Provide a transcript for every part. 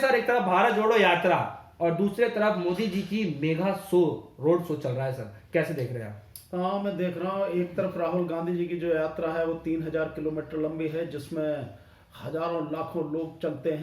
Sir एक तरफ भारत जोड़ो यात्रा और दूसरे तरफ मोदी जी की मेगा शो रोड शो चल रहा है सर, कैसे देख रहे हैं आप? हाँ, मैं देख रहा हूँ। एक तरफ राहुल गांधी जी की जो यात्रा है वो 3000 किलोमीटर लंबी है, जिसमें हजारों लाखों लोग चल रहे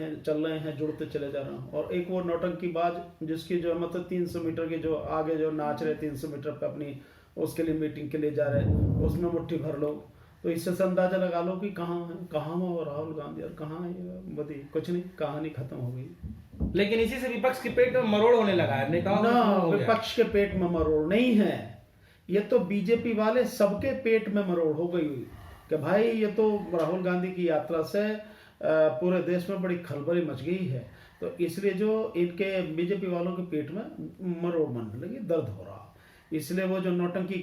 हैं, जुड़ते चले जा रहे हैं। और एक वो नौटंकीबाज जिसकी जो मतलब 300 मीटर के जो आगे जो नाच रहे 300 मीटर पे अपनी उसके लिए मीटिंग के लिए जा रहे हैं, उसमें मुट्ठी भर लोग। तो इससे से अंदाजा लगा लो कि कहाँ वो राहुल गांधी और कहाँ ये मोदी। कुछ नहीं, कहानी खत्म हो गई। लेकिन इसी से विपक्ष के पेट में मरोड़ होने लगा है, नेताओं ना, में विपक्ष के पेट में मरोड़ नहीं है, ये तो बीजेपी वाले सबके पेट में मरोड़ हो गई हुई कि भाई ये तो राहुल गांधी की यात्रा से पूरे देश में बड़ी खलबली मच गई है। तो इसलिए जो इनके बीजेपी वालों के पेट में मरोड़ बनने लगी, दर्द हो रहा। इसलिए वो जो नौटंकी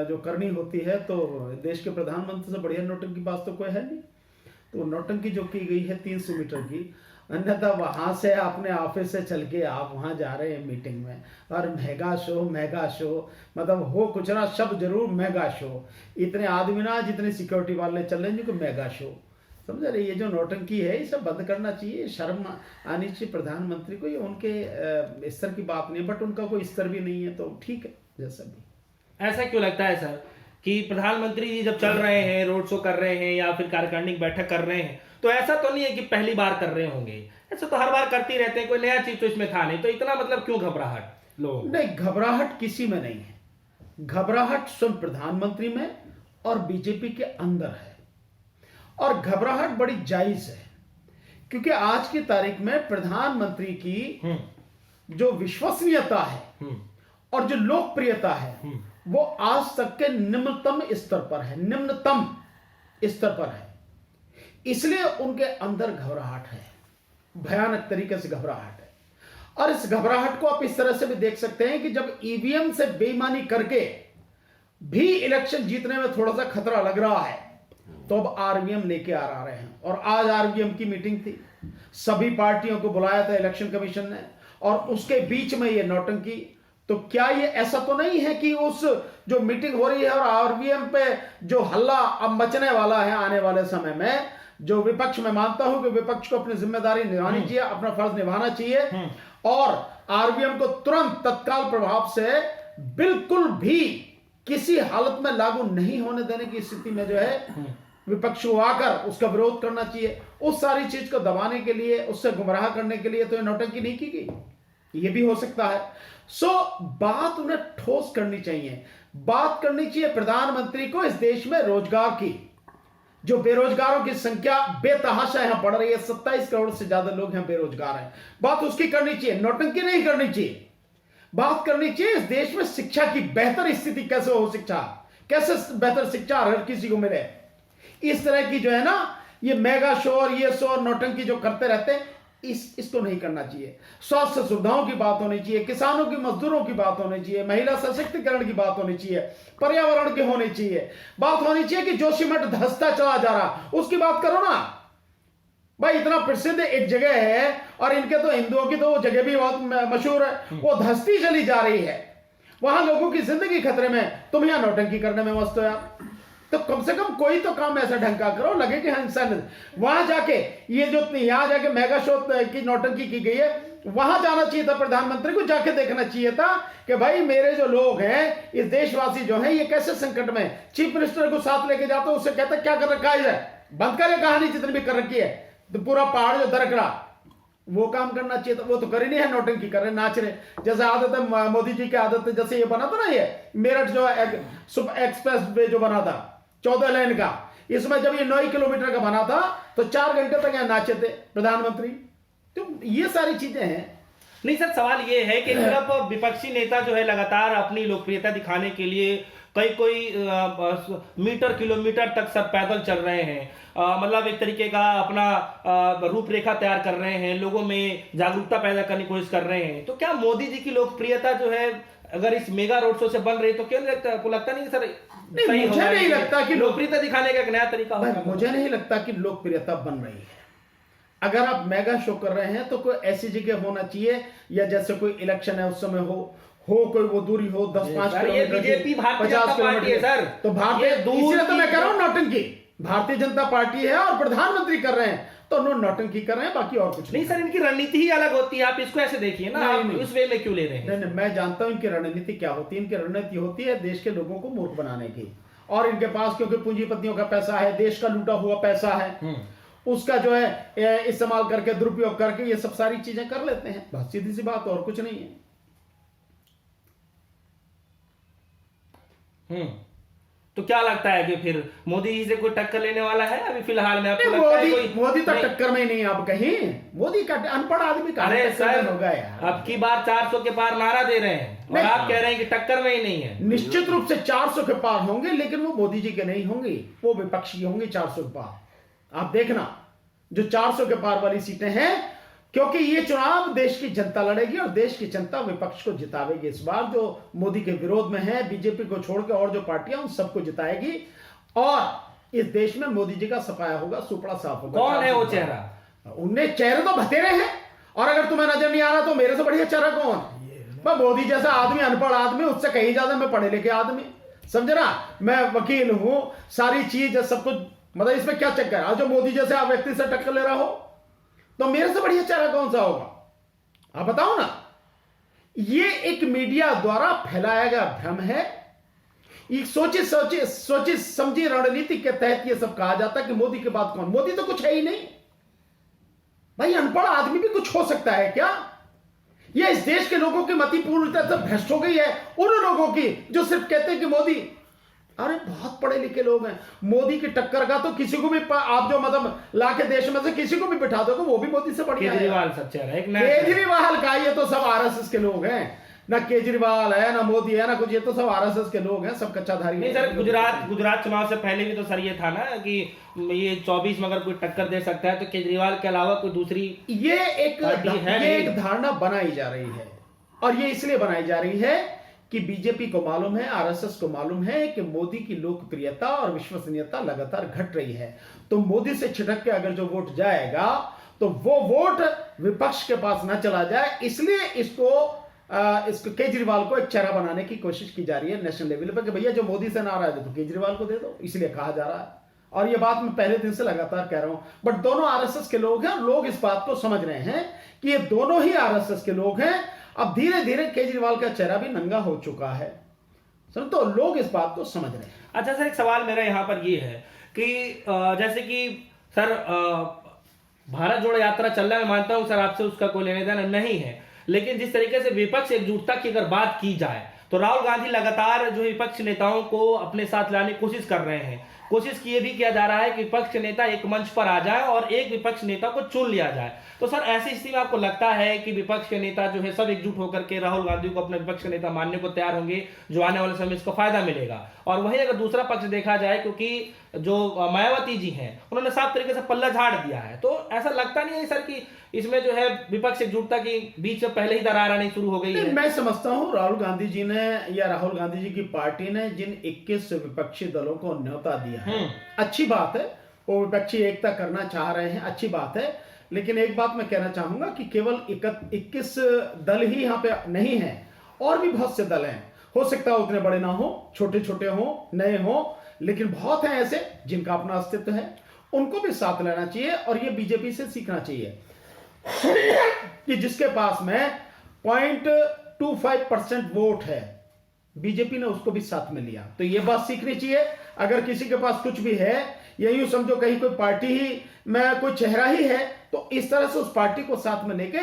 जो करनी होती है, तो देश के प्रधानमंत्री से बढ़िया नौटंकी बात तो कोई है नहीं। तो नौटंकी जो की गई है 300 मीटर की, अन्यथा वहां से अपने ऑफिस से चल के आप वहां जा रहे हैं मीटिंग में, और मेगा शो मतलब हो कुछ ना, सब जरूर मेगा शो। इतने आदमी ना जितने सिक्योरिटी वाले चल रहे हैं जिनको मेगा शो, समझ रहे। ये जो नौटंकी है ये सब बंद करना चाहिए, शर्म आनी चाहिए प्रधानमंत्री को। ये उनके स्तर की बात नहीं है, बट उनका कोई स्तर भी नहीं है, तो ठीक है जैसा भी। ऐसा क्यों लगता है सर कि प्रधानमंत्री जी जब चल रहे हैं, रोड शो कर रहे हैं या फिर कार्यकारिणी बैठक कर रहे हैं, तो ऐसा तो नहीं है कि पहली बार कर रहे होंगे, ऐसा तो हर बार करते ही रहते हैं, कोई नया चीज तो इसमें था नहीं, तो इतना मतलब क्यों घबराहट लोग? नहीं, घबराहट किसी में नहीं है, घबराहट स्वयं प्रधानमंत्री में और बीजेपी के अंदर है। और घबराहट बड़ी जायज है, क्योंकि आज की तारीख में प्रधानमंत्री की जो विश्वसनीयता है और जो लोकप्रियता है वो आज तक के निम्नतम स्तर पर है, निम्नतम स्तर पर है। इसलिए उनके अंदर घबराहट है, भयानक तरीके से घबराहट है। और इस घबराहट को आप इस तरह से भी देख सकते हैं कि जब ईवीएम से बेईमानी करके भी इलेक्शन जीतने में थोड़ा सा खतरा लग रहा है, तो अब आरवीएम लेके आ रहे हैं। और आज आरवीएम की मीटिंग थी, सभी पार्टियों को बुलाया था इलेक्शन कमीशन ने, और उसके बीच में ये नौटंकी। तो क्या ये ऐसा तो नहीं है कि उस जो मीटिंग हो रही है और आरवीएम पे जो हल्ला अब मचने वाला है आने वाले समय में, जो विपक्ष में मानता हूं कि विपक्ष को अपनी जिम्मेदारी निभानी चाहिए, अपना फर्ज निभाना चाहिए, और आरवीएम को तुरंत तत्काल प्रभाव से बिल्कुल भी किसी हालत में लागू नहीं होने देने की स्थिति में जो है विपक्ष को आकर उसका विरोध करना चाहिए। उस सारी चीज को दबाने के लिए, उससे गुमराह करने के लिए तो ये नौटंकी नहीं की गई, ये भी हो सकता है। बात उन्हें ठोस करनी चाहिए, बात करनी चाहिए प्रधानमंत्री को इस देश में रोजगार की। जो बेरोजगारों की संख्या बेतहाशा यहां बढ़ रही है, 27 करोड़ से ज्यादा लोग यहां बेरोजगार हैं, बात उसकी करनी चाहिए, नौटंकी नहीं करनी चाहिए। बात करनी चाहिए इस देश में शिक्षा की बेहतर स्थिति कैसे हो, कैसे बेहतर शिक्षा हर किसी को मिले। इस तरह की जो है ना, ये मेगा शो और ये शो और नौटंकी जो करते रहते हैं, इसको नहीं करना चाहिए। स्वास्थ्य सुविधाओं की बात होनी चाहिए, किसानों की, मजदूरों की बात होनी चाहिए, महिला सशक्तिकरण की बात होनी चाहिए, पर्यावरण की होनी चाहिए, बात होनी चाहिए कि जोशीमठ धंसता चला जा रहा उसकी बात करो ना भाई। इतना प्रसिद्ध एक जगह है, और इनके तो हिंदुओं की तो वो जगह भी बहुत मशहूर है, वो धंसती चली जा रही है, वहां लोगों की जिंदगी खतरे में, तुम यहां नौटंकी करने में मस्त हो यार। तो कम से कम कोई तो काम ऐसा ढंग का करो, लगे कि हाँ इंसान। वहां जाके ये जो यहां जाके मेगा शो की नौटंकी की गई है, वहां जाना चाहिए था प्रधानमंत्री को, जाके देखना चाहिए था कि भाई मेरे जो लोग हैं, इस देशवासी जो हैं, ये कैसे संकट में। चीफ मिनिस्टर को साथ लेके जाता, उससे कहता क्या कर रखा है, बंद करे कहानी जितनी भी कर रखी है, तो पूरा पहाड़ जो दरक रहा, वो काम करना चाहिए था। वो तो कर ही नहीं है, नौटंकी कर रहे, नाच रहे, जैसे आदत है मोदी जी की आदत है। जैसे ये बना था ना, ये मेरठ जो एक्सप्रेस वे जो बना था 14 लेन का, इसमें जब ये 9 किलोमीटर का बना था तो 4 घंटे तक यहाँ नाचे थे प्रधानमंत्री। तो ये सारी चीजें हैं। नहीं सर, सवाल ये है कि सिर्फ विपक्षी नेता जो है लगातार अपनी लोकप्रियता दिखाने के लिए कोई मीटर किलोमीटर तक सब पैदल चल रहे हैं, मतलब एक तरीके का अपना रूपरेखा तैयार कर रहे हैं, लोगों में जागरूकता पैदा करने की कोशिश कर रहे हैं। तो क्या मोदी जी की लोकप्रियता जो है अगर इस मेगा रोड शो से बन रही, तो क्यों लगता नहीं सर? नहीं, मुझे नहीं लगता कि लोकप्रियता दिखाने का एक नया तरीका होगा। मुझे नहीं लगता कि लोकप्रियता बन रही है। अगर आप मेगा शो कर रहे हैं तो कोई ऐसी जगह होना चाहिए, या जैसे कोई इलेक्शन है उस समय हो कोई वो दूरी हो 10-5 kilometre, BJP Bharatiya Janata party है सर, तो भारतीय, इसलिए तो मैं कह रहा हूं नौटंकी भारतीय जनता पार्टी है और प्रधानमंत्री कर रहे हैं, तो नौटंकी कर रहे हैं, बाकी और कुछ नहीं सर, इनकी रणनीति ही अलग होती है, आप इसको ऐसे देखिए ना, नहीं, आप नहीं। उस वे में क्यों ले रहे हैं? नहीं नहीं, मैं जानता हूं इनकी रणनीति क्या होती है। इनकी रणनीति होती है देश के लोगों को मूर्ख बनाने की, और इनके पास क्योंकि पूंजीपतियों का पैसा है, देश का लूटा हुआ पैसा है, उसका जो है इस्तेमाल करके, दुरुपयोग करके ये सब सारी चीजें कर लेते हैं। बस सीधी सी बात, और कुछ नहीं है। तो क्या लगता है कि फिर मोदी जी से कोई टक्कर लेने वाला है अभी फिलहाल में? आपको लगता है कोई? मोदी तो टक्कर में ही नहीं है। आप कहीं मोदी का अनपढ़ आदमी का अरे सर, होगा यार। अब की बार 400 के पार नारा दे रहे हैं और आप कह रहे हैं कि टक्कर में ही नहीं है। निश्चित रूप से 400 के पार होंगे, लेकिन वो मोदी जी के नहीं होंगे, वो विपक्षी होंगे 400 के पार। आप देखना, जो 400 के पार वाली सीटें हैं, क्योंकि ये चुनाव देश की जनता लड़ेगी और देश की जनता विपक्ष को जितावेगी। इस बार जो मोदी के विरोध में है, बीजेपी को छोड़ के और जो पार्टियां, उन सबको जिताएगी और इस देश में मोदी जी का सफाया होगा, सुपड़ा साफ होगा। कौन है वो चेहरा? उनने चेहरे तो बतेरे हैं, और अगर तुम्हें नजर नहीं आ रहा तो मेरे से बढ़िया चेहरा कौन? मैं मोदी जैसा आदमी, अनपढ़ आदमी, उससे कहीं ज्यादा मैं पढ़े लिखे आदमी, समझे ना। मैं वकील हूं, सारी चीज सब कुछ, मतलब इसमें क्या चक्कर है? जो मोदी जैसे आप व्यक्ति से टक्कर ले रहा हो तो मेरे से बढ़िया चेहरा कौन सा होगा? आप बताओ ना। ये एक मीडिया द्वारा फैलाया गया भ्रम है। एक सोची समझी रणनीति के तहत ये सब कहा जाता है कि मोदी के बाद कौन? मोदी तो कुछ है ही नहीं भाई। अनपढ़ आदमी भी कुछ हो सकता है क्या? ये इस देश के लोगों की मति पूर्ण तरह से भ्रष्ट हो गई है उन लोगों की जो सिर्फ कहते हैं कि मोदी। अरे बहुत पढ़े लिखे लोग हैं, मोदी की टक्कर का तो किसी को भी आप जो मतलब लाके देश में से किसी को भी बिठा दोगे वो भी मोदी से बढ़िया है। केजरीवाल सब चेहरा एक केजरीवाल का, ये तो सब आरएसएस के लोग हैं ना। केजरीवाल है ना, मोदी है ना कुछ, ये तो सब आरएसएस के लोग हैं, सब कच्चाधारी। नहीं सर, गुजरात चुनाव से पहले भी तो सर ये था ना कि ये 24 में अगर कोई टक्कर दे सकता है तो केजरीवाल के अलावा कोई दूसरी ये एक धारणा बनाई जा रही है, और ये इसलिए बनाई जा रही है कि बीजेपी को मालूम है, आरएसएस को मालूम है कि मोदी की लोकप्रियता और विश्वसनीयता लगातार घट रही है। तो मोदी से छिटक के अगर जो वोट जाएगा तो वो वोट विपक्ष के पास ना चला जाए, इसलिए इसको केजरीवाल को एक चेहरा बनाने की कोशिश की जा रही है नेशनल लेवल पर कि भैया जो मोदी से नाराज है तो केजरीवाल को दे दो, इसलिए कहा जा रहा है। और ये बात मैं पहले दिन से लगातार कह रहा हूं, बट दोनों आरएसएस के लोग हैं, लोग इस बात को समझ रहे हैं कि ये दोनों ही आरएसएस के लोग हैं। अब धीरे धीरे केजरीवाल का चेहरा भी नंगा हो चुका है, तो लोग इस बात को समझ रहे हैं। अच्छा सर, एक सवाल मेरा यहाँ पर ये है कि जैसे कि सर भारत जोड़ो यात्रा चल रहा है, मैं मानता हूँ सर आपसे उसका कोई लेने देना नहीं है, लेकिन जिस तरीके से विपक्ष एकजुटता की अगर बात की जाए तो राहुल गांधी लगातार जो विपक्ष नेताओं को अपने साथ लाने की कोशिश कर रहे हैं। कोशिश की ये भी किया जा रहा है कि विपक्ष नेता एक मंच पर आ जाए और एक विपक्ष नेता को चुन लिया जाए। तो सर ऐसी स्थिति में आपको लगता है कि विपक्ष के नेता जो है सब एकजुट होकर के राहुल गांधी को अपने विपक्ष नेता मानने को तैयार होंगे, जो आने वाले समय इसको फायदा मिलेगा? और वहीं अगर दूसरा पक्ष देखा जाए, क्योंकि जो मायावती जी हैं उन्होंने साफ तरीके से पल्ला झाड़ दिया है, तो ऐसा लगता नहीं है सर कि इसमें जो है विपक्ष एकजुटता के बीच में पहले ही दरार आनी शुरू हो गई है? मैं समझता हूं राहुल गांधी जी ने या राहुल गांधी जी की पार्टी ने जिन 21 विपक्षी दलों को न्योता दिया है, अच्छी बात है, वो विपक्षी एकता करना चाह रहे हैं, अच्छी बात है। लेकिन एक बात मैं कहना चाहूंगा कि केवल 21 दल ही यहाँ पे नहीं है, और भी बहुत से दल हैं। हो सकता है उतने बड़े ना हो, छोटे छोटे हो, नए हो, लेकिन बहुत हैं ऐसे जिनका अपना अस्तित्व है, उनको भी साथ लेना चाहिए। और ये बीजेपी से सीखना चाहिए कि जिसके पास में 0.25% वोट है, बीजेपी ने उसको भी साथ में लिया, तो ये बात सीखनी चाहिए। अगर किसी के पास कुछ भी है, या यूं समझो कहीं कोई पार्टी ही में कोई चेहरा ही है, तो इस तरह से उस पार्टी को साथ में लेके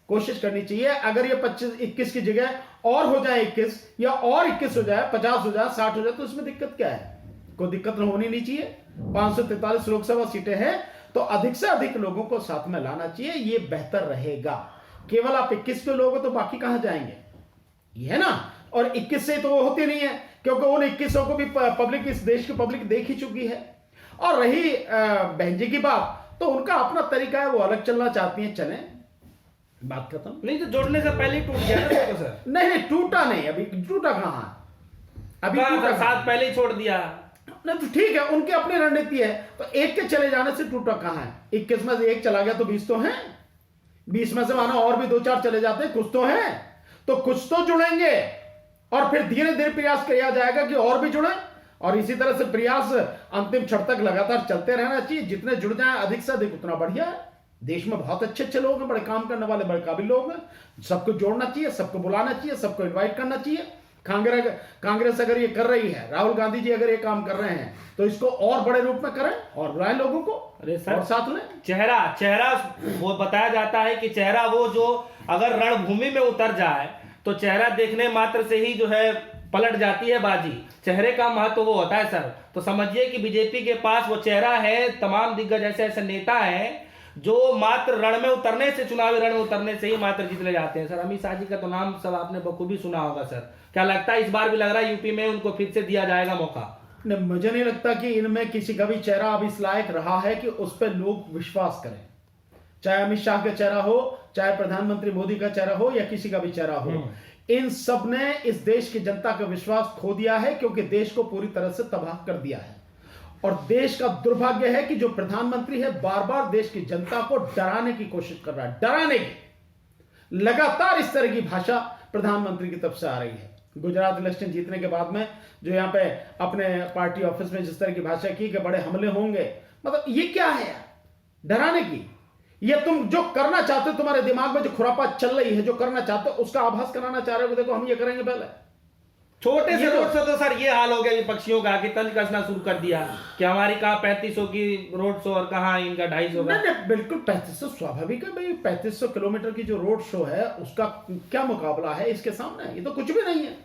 कोशिश करनी चाहिए। अगर ये 21 की जगह और हो जाए 21, या और 21 हो जाए, 50 हो जाए, 60 हो जाए, तो इसमें दिक्कत क्या है? कोई दिक्कत होनी नहीं चाहिए। 543 लोकसभा सीटें हैं, तो अधिक से अधिक लोगों को साथ में लाना चाहिए, ये बेहतर रहेगा। केवल आप 21 के लोग हो तो बाकी कहां जाएंगे, ये है ना। और 21 से तो वो होती नहीं है, क्योंकि उन 21 को भी पब्लिक, इस देश की पब्लिक देख ही चुकी है। और रही बहन जी की बात, तो उनका अपना तरीका है, वो अलग चलना चाहती हैं, चलें, बात खत्म। नहीं तो जोड़ने से पहले ही टूट गया ना तो सर? नहीं, टूटा नहीं, अभी टूटा कहां, अभी टूटा साथ पहले ही छोड़ दिया। नहीं तो ठीक है, उनकी अपनी रणनीति है, तो एक के चले जाने से टूटा कहां है? 21 में से एक चला गया तो 20 तो हैं, 20 में से माना और भी 2-4 चले जाते हैं, कुछ तो हैं, तो कुछ तो जुड़ेंगे, और फिर धीरे धीरे प्रयास किया जाएगा कि और भी जुड़े। और इसी तरह से प्रयास अंतिम क्षण तक लगातार चलते रहना चाहिए। जितने जुड़ जाए अधिक से अधिक उतना बढ़िया है। देश में बहुत अच्छे अच्छे लोग हैं, बड़े काम करने वाले, बड़े काबिल लोग हैं। सबको जोड़ना चाहिए, सबको बुलाना चाहिए, सबको इनवाइट करना चाहिए। कांग्रेस अगर ये कर रही है, राहुल गांधी जी अगर ये काम कर रहे हैं, तो इसको और बड़े रूप में करें और बुलाएं लोगों को। अरे सर, और साथ में चेहरा वो बताया जाता है कि चेहरा वो जो अगर रणभूमि में उतर जाए तो चेहरा देखने मात्र से ही जो है पलट जाती है बाजी। चेहरे का महत्व वो होता है सर। तो समझिए कि बीजेपी के पास वो चेहरा है। तमाम दिग्गज ऐसे ऐसे नेता हैं जो मात्र रण में उतरने से, चुनावी रण में उतरने से ही मात्र जीत ले जाते हैं। सर अमित शाह जी का तो नाम सब आपने बखूबी सुना होगा सर। क्या लगता है इस बार भी लग रहा है यूपी में उनको फिर से दिया जाएगा मौका? नहीं, मुझे नहीं लगता कि इनमें किसी का भी चेहरा अब इस लायक रहा है कि उस पर लोग विश्वास करें। चाहे अमित शाह का चेहरा हो, चाहे प्रधानमंत्री मोदी का चेहरा हो, या किसी का भी चेहरा हो, इन सब ने इस देश की जनता का विश्वास खो दिया है, क्योंकि देश को पूरी तरह से तबाह कर दिया है। और देश का दुर्भाग्य है कि जो प्रधानमंत्री है बार बार देश की जनता को डराने की कोशिश कर रहा है। डराने की लगातार इस तरह की भाषा प्रधानमंत्री की तरफ से आ रही है। गुजरात इलेक्शन जीतने के बाद में जो यहां पे अपने पार्टी ऑफिस में जिस तरह की भाषा की कि बड़े हमले होंगे, मतलब ये क्या है यार, डराने की? ये तुम जो करना चाहते हो, तुम्हारे दिमाग में जो खुरापात चल रही है, जो करना चाहते हो उसका आभास कराना चाह रहे हो, देखो हम ये करेंगे पहले। छोटे से रोड शो तो सर ये हाल हो गया विपक्षियों का कि तंज कसना शुरू कर दिया कि हमारी कहां 3500 की रोड शो और कहां इनका 250 का। नहीं, बिल्कुल 3500 स्वाभाविक है भाई। 3500 किलोमीटर की जो रोड शो है उसका क्या मुकाबला है इसके सामने? ये तो कुछ भी नहीं है।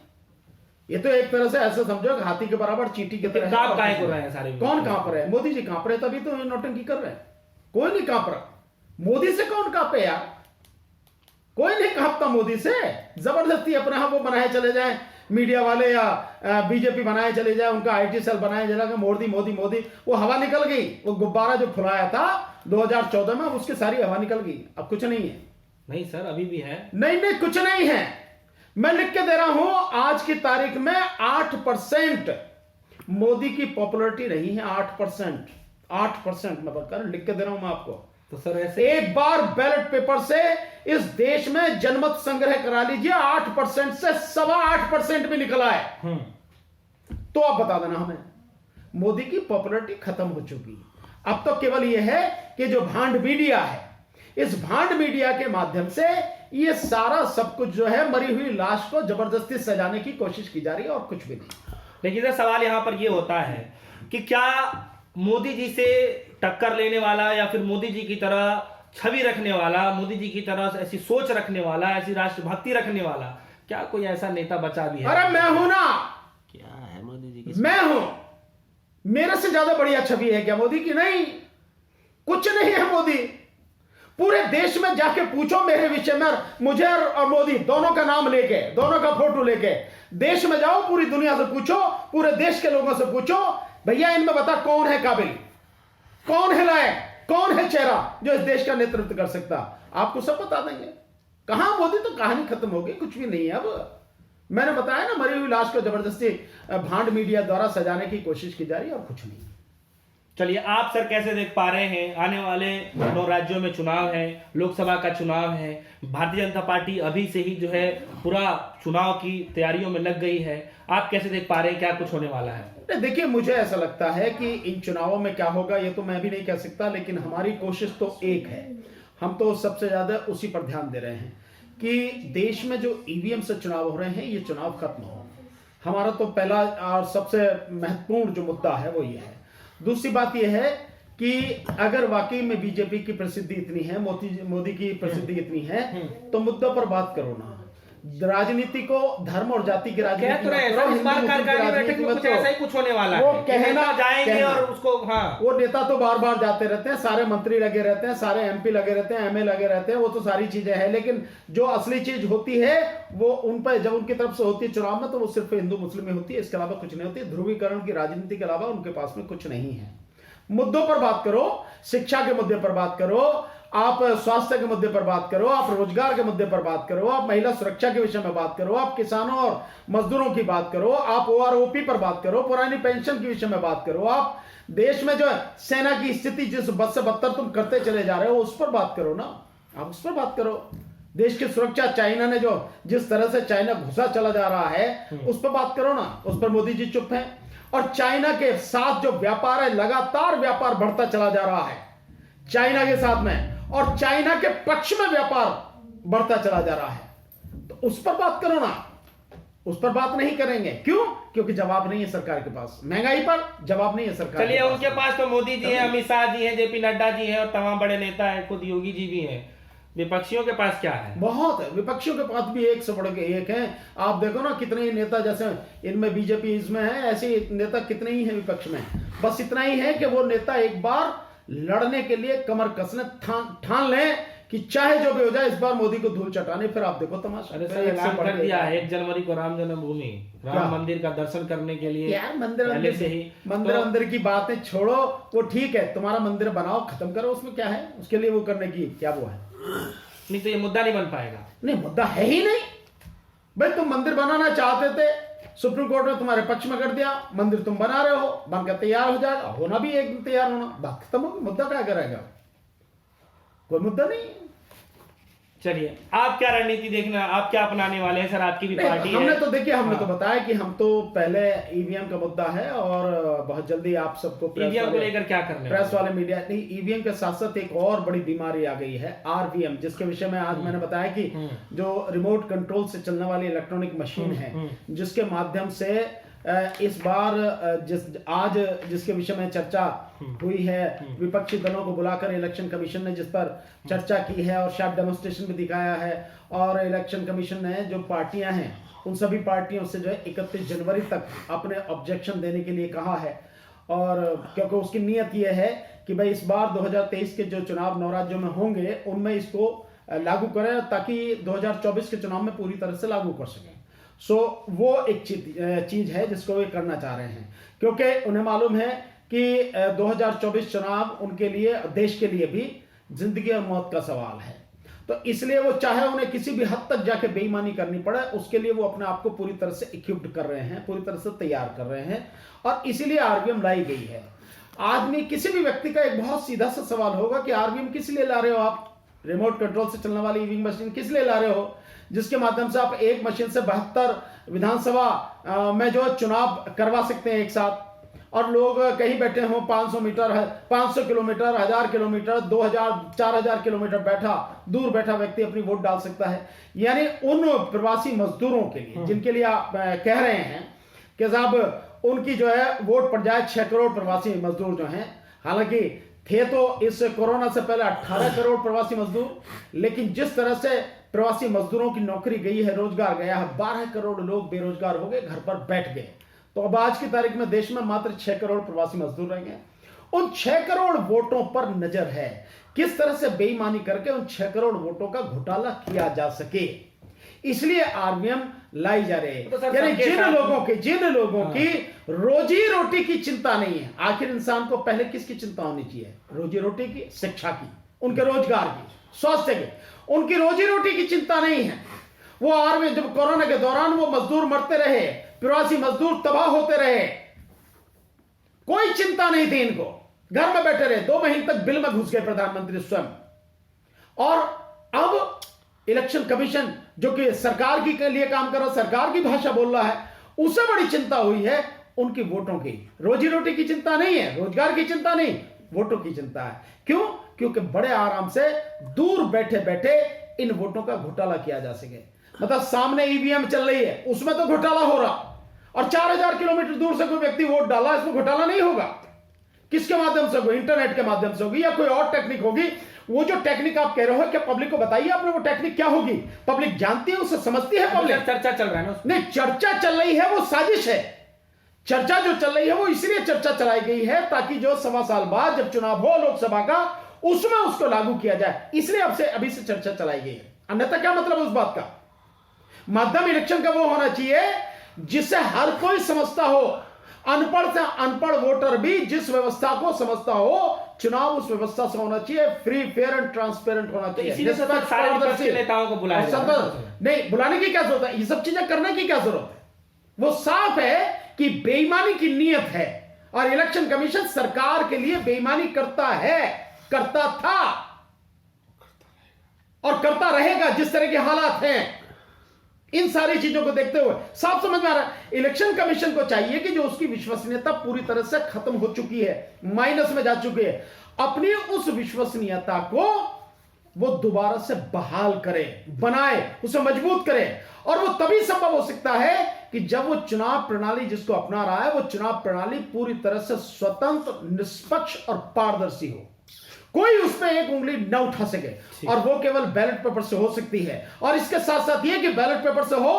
ये तो एक तरह से ऐसा समझो कि हाथी के बराबर चींटी की तरह। कांप काहे को रहे हैं सारे? कौन कांप रहे हैं? मोदी जी कांप रहे, तभी तो नौटंकी कर रहे हैं। कोई नहीं कांप रहा। मोदी से कौन कांपे यार? कोई नहीं कांपता मोदी से। जबरदस्ती अपना वो बनाए चले जाए मीडिया वाले, या बीजेपी बनाए चले जाए, उनका आईटी सेल बनाए चला गया, मोदी मोदी मोदी। वो हवा निकल गई। वो गुब्बारा जो फुलाया था 2014 में, उसकी सारी हवा निकल गई। अब कुछ नहीं है। नहीं सर, अभी भी है। नहीं नहीं, कुछ नहीं है। मैं लिख के दे रहा हूं, आज की तारीख में 8% मोदी की पॉपुलरिटी नहीं है। 8% मैं बता लिख के दे रहा हूं मैं आपको। तो सर ऐसे एक बार बैलेट पेपर से इस देश में जनमत संग्रह करा लीजिए, 8% से 8.25% भी निकला है। तो आप बता देना हमें, मोदी की पॉपुलरिटी खत्म हो चुकी है। अब तो केवल यह है कि जो भांड मीडिया है, इस भांड मीडिया के माध्यम से ये सारा सब कुछ जो है मरी हुई लाश को जबरदस्ती सजाने की कोशिश की जा रही है, और कुछ भी नहीं। लेकिन सर सवाल यहां पर यह होता है कि क्या मोदी जी से टक्कर लेने वाला, या फिर मोदी जी की तरह छवि रखने वाला, मोदी जी की तरह ऐसी सोच रखने वाला, ऐसी राष्ट्रभक्ति रखने वाला, क्या कोई ऐसा नेता बचा भी है? अरे मैं हूं ना। क्या है मोदी जी की? मैं हूं। मेरे से ज्यादा बढ़िया छवि है क्या मोदी की? नहीं, कुछ नहीं है मोदी। पूरे देश में जाके पूछो मेरे विषय में, मुझे और मोदी दोनों का नाम लेके, दोनों का फोटो लेके देश में जाओ, पूरी दुनिया से पूछो, पूरे देश के लोगों से पूछो, भैया इनमें बता कौन है काबिल, कौन है लायक, कौन है चेहरा जो इस देश का नेतृत्व कर सकता? आपको सब बता देंगे। कहां मोदी? तो कहानी खत्म हो गई, कुछ भी नहीं है अब। मैंने बताया ना, मरी हुई लाश को जबरदस्ती भांड मीडिया द्वारा सजाने की कोशिश की जा रही है, और कुछ नहीं। चलिए, आप सर कैसे देख पा रहे हैं, आने वाले 9 राज्यों में चुनाव है, लोकसभा का चुनाव है, भारतीय जनता पार्टी अभी से ही जो है पूरा चुनाव की तैयारियों में लग गई है, आप कैसे देख पा रहे हैं, क्या कुछ होने वाला है? देखिए, मुझे ऐसा लगता है कि इन चुनावों में क्या होगा ये तो मैं भी नहीं कह सकता, लेकिन हमारी कोशिश तो एक है। हम तो सबसे ज्यादा उसी पर ध्यान दे रहे हैं कि देश में जो ईवीएम से चुनाव हो रहे हैं, ये चुनाव खत्म हो। हमारा तो पहला और सबसे महत्वपूर्ण जो मुद्दा है वो ये है। दूसरी बात यह है कि अगर वाकई में बीजेपी की प्रसिद्धि इतनी है, मोदी की प्रसिद्धि इतनी है, तो मुद्दा पर बात करो ना। राजनीति को धर्म और जाति की राजनीति इस बार कार्यकारिणी बैठक में कुछ ऐसा ही कुछ होने वाला है। वो कहना जाएंगे और उसको, हाँ, वो नेता तो बार बार जाते रहते हैं, सारे मंत्री लगे रहते हैं, सारे एमपी लगे रहते हैं, एमए लगे रहते हैं, वो तो सारी चीजें हैं, लेकिन जो असली चीज होती है वो उन पर जब उनकी तरफ से होती है चुनाव में, तो वो सिर्फ हिंदू मुस्लिम में होती है, इसके अलावा कुछ नहीं होती। ध्रुवीकरण की राजनीति के अलावा उनके पास में कुछ नहीं है। मुद्दों पर बात करो, शिक्षा के मुद्दे पर बात करो, आप स्वास्थ्य के मुद्दे पर बात करो, आप रोजगार के मुद्दे पर बात करो, आप महिला सुरक्षा के विषय में बात करो, आप किसानों और मजदूरों की बात करो, आप ओआरओपी पर बात करो, पुरानी पेंशन के विषय में बात करो, आप देश में जो सेना की स्थिति जिस बद से बदतर तुम करते चले जा रहे हो उस पर बात करो ना। आप उस पर बात करो। देश की सुरक्षा, चाइना ने जो जिस तरह से चाइना घुसा चला जा रहा है, उस पर बात करो ना। उस पर मोदी जी चुप हैं। और चाइना के साथ जो व्यापार है, लगातार व्यापार बढ़ता चला जा रहा है चाइना के साथ में, और चाइना के पक्ष में व्यापार बढ़ता चला जा रहा है। तो उस पर बात करो ना, उस पर बात नहीं करेंगे। क्यों? क्योंकि जवाब नहीं है सरकार के पास। महंगाई पर जवाब नहीं है सरकार चलिए, के पास। उनके पास तो मोदी जी हैं, अमित शाह जी हैं, जेपी नड्डा जी हैं और तमाम बड़े नेता हैं, खुद योगी जी भी हैं। विपक्षियों के पास क्या है? बहुत है। विपक्षियों के पास भी एक से बढ़ के एक है। आप देखो ना, कितने ही नेता, जैसे इनमें बीजेपी इसमें है, ऐसे नेता कितने ही हैं विपक्ष में। बस इतना ही है कि वो नेता एक बार लड़ने के लिए कमर कसने ठान लें कि चाहे जो भी हो जाए, इस बार मोदी को धूल चटाने, फिर आप देखो तमाशा। अरे सर, ऐलान कर दिया है 1 जनवरी को राम जन्मभूमि, राम मंदिर का दर्शन करने के लिए। यार मंदिर पहले से ही मंदिर की बातें छोड़ो, वो ठीक है, तुम्हारा मंदिर बनाओ, खत्म करो, उसमें क्या है, उसके लिए वो करने की क्या वो है। नहीं तो ये मुद्दा नहीं बन पाएगा। नहीं, मुद्दा है ही नहीं भाई। तुम मंदिर बनाना चाहते थे, सुप्रीम कोर्ट ने तुम्हारे पक्ष में कर दिया, मंदिर तुम बना रहे हो, बनकर तैयार हो जाएगा, होना भी एक दिन तैयार होना, बात खत्म होगी। मुद्दा क्या करेगा? कोई मुद्दा नहीं। चलिए, आप क्या रणनीति देखना, आप क्या अपनाने वाले हैं सर? आपकी भी पार्टी हमने है। तो देखिए, हमने तो बताया कि हम तो पहले ईवीएम का मुद्दा है, और बहुत जल्दी आप सबको ईवीएम को लेकर क्या करने प्रेस वाले मीडिया नहीं, ईवीएम के साथ साथ एक और बड़ी बीमारी आ गई है, आरवीएम, जिसके विषय में आज मैंने बताया कि जो रिमोट कंट्रोल से चलने वाली इलेक्ट्रॉनिक मशीन है, जिसके माध्यम से इस बार जिसके विषय में चर्चा हुई है, विपक्षी दलों को बुलाकर इलेक्शन कमीशन ने जिस पर चर्चा की है और शायद डेमोन्स्ट्रेशन भी दिखाया है, और इलेक्शन कमीशन ने जो पार्टियां हैं उन सभी पार्टियों से जो है 31 जनवरी तक अपने ऑब्जेक्शन देने के लिए कहा है। और क्योंकि उसकी नीयत यह है कि भाई इस बार 2023 के जो चुनाव 9 राज्यों में होंगे उनमें इसको लागू करें, ताकि 2024 के चुनाव में पूरी तरह से लागू कर सकें। वो एक चीज है जिसको वे करना चाह रहे हैं, क्योंकि उन्हें मालूम है कि 2024 चुनाव उनके लिए, देश के लिए भी जिंदगी और मौत का सवाल है। तो इसलिए वो चाहे उन्हें किसी भी हद तक जाके बेईमानी करनी पड़े, उसके लिए वो अपने आप को पूरी तरह से इक्विप्ड कर रहे हैं, पूरी तरह से तैयार कर रहे हैं, और इसीलिए आरवीएम लाई गई है। आदमी, किसी भी व्यक्ति का एक बहुत सीधा सा सवाल होगा कि आरवीएम किस लिए ला रहे हो आप? रिमोट कंट्रोल से चलने वाली ईवीएम मशीन किस लिए ला रहे हो, जिसके माध्यम से आप एक मशीन से 72 विधानसभा में जो चुनाव करवा सकते हैं एक साथ, और लोग कहीं बैठे हों 500 मीटर है, 500 किलोमीटर, 1000 किलोमीटर, 2000, 4000 किलोमीटर दूर बैठा व्यक्ति अपनी वोट डाल सकता है। यानी उन प्रवासी मजदूरों के लिए, जिनके लिए आप कह रहे हैं कि साहब उनकी जो है वोट पड़ जाए, 6 करोड़ प्रवासी मजदूर जो हैं, हालांकि थे तो इस कोरोना से पहले 18 करोड़ प्रवासी मजदूर, लेकिन जिस तरह से प्रवासी मजदूरों की नौकरी गई है, रोजगार गया है, 12 करोड़ लोग बेरोजगार हो गए, घर पर बैठ गए। तो अब आज की तारीख में देश में मात्र 6 करोड़ प्रवासी मजदूर रह गए। उन 6 करोड़ वोटों पर नजर है, किस तरह से बेईमानी करके उन 6 करोड़ वोटों का घोटाला किया जा सके, इसलिए आरवीएम लाई जा रही है। यानी जिन लोगों की रोजी रोटी की चिंता नहीं है। आखिर इंसान को पहले किसकी चिंता होनी चाहिए? रोजी रोटी की, शिक्षा की, उनके रोजगार की, स्वास्थ्य की। उनकी रोजी रोटी की चिंता नहीं है। वो आरवीएम, जब कोरोना के दौरान वो मजदूर मरते रहे, प्रवासी मजदूर तबाह होते रहे, कोई चिंता नहीं थी इनको, घर में बैठे रहे, 2 महीने तक बिल में घुस गए प्रधानमंत्री स्वयं। और अब इलेक्शन कमीशन, जो कि सरकार के लिए काम कर रहा, सरकार की भाषा बोल रहा है, उसे बड़ी चिंता हुई है उनकी वोटों की। रोजी रोटी की चिंता नहीं है, रोजगार की चिंता नहीं, वोटों की चिंता है। क्यों? क्योंकि बड़े आराम से दूर बैठे बैठे इन वोटों का घोटाला किया जा सके। मतलब सामने ईवीएम चल रही है, उसमें तो घोटाला हो रहा, और 4000 किलोमीटर दूर से कोई व्यक्ति वोट डाला, इसमें घोटाला नहीं होगा। किसके माध्यम से होगी? इंटरनेट के माध्यम से होगी, या कोई और टेक्निक होगी। वो जो टेक्निक आप कह रहे हो, क्या पब्लिक को बताइए आपने वो टेक्निक क्या होगी? पब्लिक जानती है, उसे समझती है पब्लिक। चर्चा चल रहा है ना? नहीं, चर्चा चल रही है, वो साजिश है। चर्चा जो चल रही है वो इसलिए चर्चा चलाई गई है ताकि जो 1.25 साल बाद जब चुनाव हो लोकसभा का, उसमें उसको लागू किया जाए, इसलिए अभी से चर्चा चलाई गई है। अन्यथा क्या मतलब उस बात का? माध्यम इलेक्शन का वो होना चाहिए जिससे हर कोई समझता हो, अनपढ़ से अनपढ़ वोटर भी जिस व्यवस्था को समझता हो, चुनाव उस व्यवस्था से होना चाहिए, फ्री, फेयर एंड ट्रांसपेरेंट होना चाहिए। नेताओं को बुलाया नहीं, बुलाने की क्या जरूरत है? ये सब चीजें करने की क्या जरूरत है? वो साफ है कि बेईमानी की नीयत है, और इलेक्शन कमीशन सरकार के लिए बेईमानी करता है, करता था और करता रहेगा जिस तरह के हालात हैं। इन सारी चीजों को देखते हुए साफ समझ में आ रहा है इलेक्शन कमीशन को चाहिए कि जो उसकी विश्वसनीयता पूरी तरह से खत्म हो चुकी है, माइनस में जा चुकी है, अपनी उस विश्वसनीयता को वो दोबारा से बहाल करे, बनाए, उसे मजबूत करे। और वो तभी संभव हो सकता है कि जब वो चुनाव प्रणाली जिसको अपना रहा है वो चुनाव प्रणाली पूरी तरह से स्वतंत्र, निष्पक्ष और पारदर्शी हो, कोई उसमें एक उंगली न उठा सके। और वो केवल बैलेट पेपर से हो सकती है। और इसके साथ साथ ये कि बैलेट पेपर से हो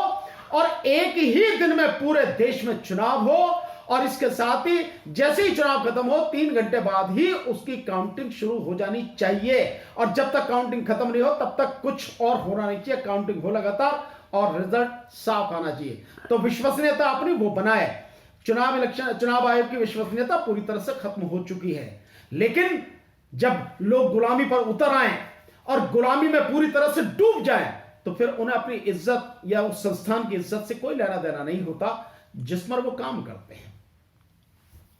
और एक ही दिन में पूरे देश में चुनाव हो, और इसके साथ ही जैसे ही चुनाव खत्म हो 3 घंटे बाद ही उसकी काउंटिंग शुरू हो जानी चाहिए। और जब तक काउंटिंग खत्म नहीं हो तब तक कुछ और होना नहीं चाहिए, काउंटिंग हो लगातार और रिजल्ट साफ आना चाहिए। तो विश्वसनीयता अपनी वो बनाए। चुनाव आयोग की विश्वसनीयता पूरी तरह से खत्म हो चुकी है। लेकिन जब लोग गुलामी पर उतर आए और गुलामी में पूरी तरह से डूब जाए तो फिर उन्हें अपनी इज्जत या उस संस्थान की इज्जत से कोई लेना देना नहीं होता जिस पर वो काम करते हैं।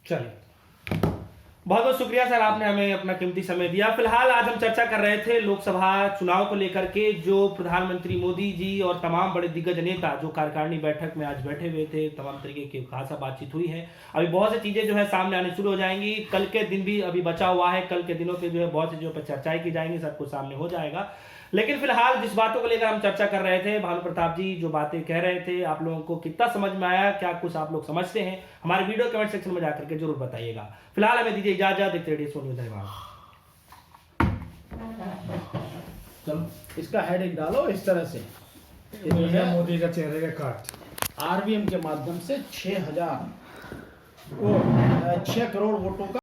चलिए, बहुत बहुत शुक्रिया सर, आपने हमें अपना कीमती समय दिया। फिलहाल आज हम चर्चा कर रहे थे लोकसभा चुनाव को लेकर के, जो प्रधानमंत्री मोदी जी और तमाम बड़े दिग्गज नेता जो कार्यकारिणी बैठक में आज बैठे हुए थे, तमाम तरीके की खासा बातचीत हुई है। अभी बहुत सी चीजें जो है सामने आने शुरू हो जाएंगी। कल के दिन भी अभी बचा हुआ है, कल के दिनों पे जो है बहुत सी चीजों पर चर्चाएं की जाएंगी, सब कुछ सामने हो जाएगा। लेकिन फिलहाल जिस बातों को लेकर हम चर्चा कर रहे थे, भानु प्रताप जी जो बातें कह रहे थे, आप लोगों को कितना समझ में आया, क्या कुछ आप लोग समझते हैं, हमारे वीडियो कमेंट सेक्शन में जाकर के जरूर बताइएगा। फिलहाल हमें दीजिए इजाजत, देखते रहिए सोनी धन्यवाद। चलो इसका हेडिंग डालो इस तरह से, मोदी का चेहरे का काट। आरबीएम के माध्यम से 6 करोड़ वोटों का